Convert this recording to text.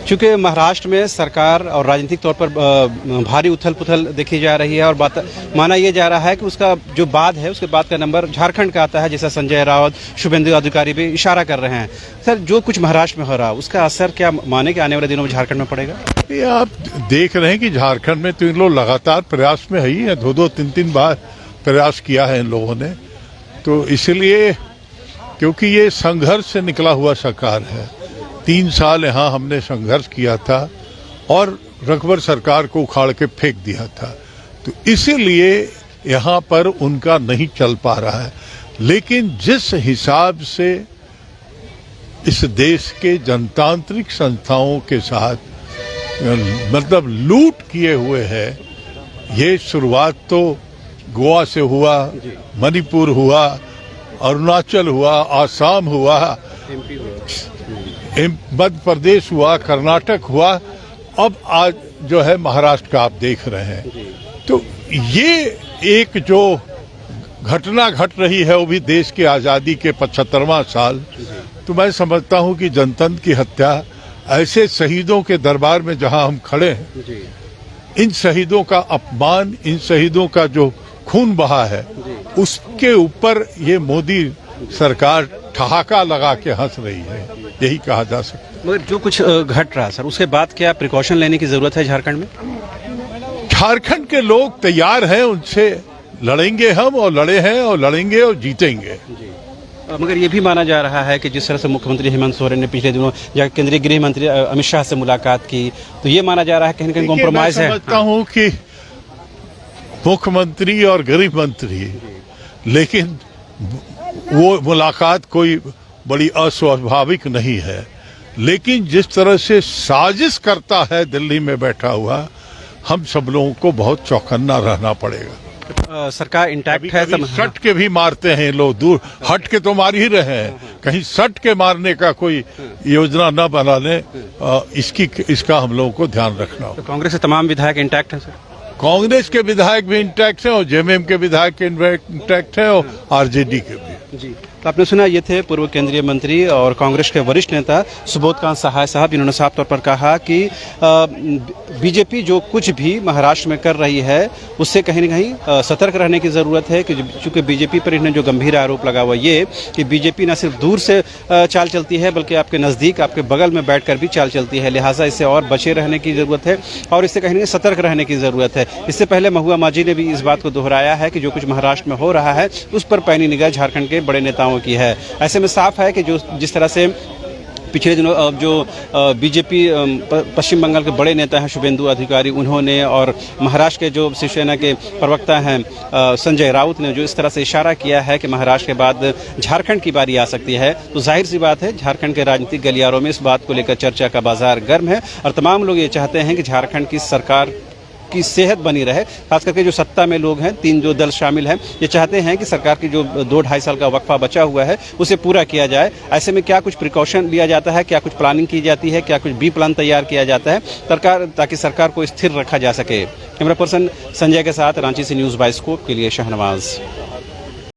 चूँकि महाराष्ट्र में सरकार और राजनीतिक तौर पर भारी उथल पुथल देखी जा रही है और बात माना यह जा रहा है कि उसका जो बाद है उसके बाद का नंबर झारखंड का आता है, जैसा संजय राउत, शुभेंदु अधिकारी भी इशारा कर रहे हैं। सर, जो कुछ महाराष्ट्र में हो रहा है उसका असर क्या माने कि आने वाले दिनों में झारखंड में पड़ेगा? ये आप देख रहे हैं कि झारखंड में तो इन लोग लगातार प्रयास में ही है, 2-2, 3-3 बार प्रयास किया है इन लोगों ने। तो इसलिए क्योंकि ये संघर्ष से निकला हुआ सरकार है, 3 साल यहाँ हमने संघर्ष किया था और रघुवर सरकार को उखाड़ के फेंक दिया था, तो इसीलिए यहाँ पर उनका नहीं चल पा रहा है। लेकिन जिस हिसाब से इस देश के जनतांत्रिक संस्थाओं के साथ मतलब लूट किए हुए है, ये शुरुआत तो गोवा से हुआ, मणिपुर हुआ, अरुणाचल हुआ, आसाम हुआ, मध्य प्रदेश हुआ, कर्नाटक हुआ, अब आज जो है महाराष्ट्र का आप देख रहे हैं। तो ये एक जो घटना घट रही है वो भी देश की आज़ादी के 75वां साल, तो मैं समझता हूं कि जनतंत्र की हत्या ऐसे शहीदों के दरबार में जहां हम खड़े हैं, इन शहीदों का अपमान, इन शहीदों का जो खून बहा है उसके ऊपर ये मोदी सरकार ठहाका लगा के हंस रही है, यही कहा जा सकता है। मगर जो कुछ घट रहा सर, उसके बाद क्या प्रिकॉशन लेने की जरूरत है झारखंड में? झारखंड के लोग तैयार हैं, उनसे लड़ेंगे हम, और लड़े हैं और लड़ेंगे और जीतेंगे। मगर ये भी माना जा रहा है कि जिस तरह से मुख्यमंत्री हेमंत सोरेन ने पिछले दिनों या केंद्रीय गृह मंत्री अमित शाह से मुलाकात की, तो ये माना जा रहा है कहीं न कहीं कॉम्प्रोमाइज है। मैं समझता हूं कि मुख्यमंत्री और गृह मंत्री, लेकिन वो मुलाकात कोई बड़ी अस्वाभाविक नहीं है, लेकिन जिस तरह से साजिश करता है दिल्ली में बैठा हुआ, हम सब लोगों को बहुत चौकन्ना रहना पड़ेगा। सरकार इंटैक्ट है, सब सट के भी मारते हैं लोग, दूर हट के तो मार ही रहे हैं, कहीं सट के मारने का कोई योजना न बना ले, इसका हम लोगों को ध्यान रखना होगा। तो कांग्रेस के तमाम विधायक इंटैक्ट हैं सर? कांग्रेस के विधायक भी इंटैक्ट हैं और जेएमएम के विधायक इंटैक्ट हैं और आरजेडी के भी। जी, तो आपने सुना, ये थे पूर्व केंद्रीय मंत्री और कांग्रेस के वरिष्ठ नेता सुबोधकांत सहाय साहब, जिन्होंने साफ तौर पर कहा कि बीजेपी जो कुछ भी महाराष्ट्र में कर रही है उससे कहीं न कहीं सतर्क रहने की ज़रूरत है, कि चूँकि बीजेपी पर इन्हें जो गंभीर आरोप लगा हुआ ये कि बीजेपी न सिर्फ दूर से चाल चलती है बल्कि आपके नज़दीक, आपके बगल में बैठकर भी चाल चलती है, लिहाजा इससे और बचे रहने की ज़रूरत है और इससे कहीं न कहीं सतर्क रहने की ज़रूरत है। इससे पहले महुआ माझी ने भी इस बात को दोहराया है कि जो कुछ महाराष्ट्र में हो रहा है उस पर पैनी निगाह झारखंड के बड़े नेताओं की है। ऐसे में साफ है कि जो जिस तरह से पिछले दिनों जो बीजेपी पश्चिम बंगाल के बड़े नेता हैं शुभेंदु अधिकारी, उन्होंने और महाराष्ट्र के जो शिवसेना के प्रवक्ता हैं संजय राउत ने जो इस तरह से इशारा किया है कि महाराष्ट्र के बाद झारखंड की बारी आ सकती है, तो जाहिर सी बात है झारखंड के राजनीतिक गलियारों में इस बात को लेकर चर्चा का बाजार गर्म है और तमाम लोग ये चाहते हैं कि झारखंड की सरकार की सेहत बनी रहे। खास करके जो सत्ता में लोग हैं, 3 जो दल शामिल हैं, ये चाहते हैं कि सरकार की जो 2-2.5 साल का वक्फा बचा हुआ है उसे पूरा किया जाए। ऐसे में क्या कुछ प्रिकॉशन लिया जाता है, क्या कुछ प्लानिंग की जाती है, क्या कुछ बी प्लान तैयार किया जाता है ताकि सरकार को स्थिर रखा जा सके। कैमरा पर्सन संजय के साथ रांची से न्यूज़ बाइस्कोप के लिए शाहनवाज।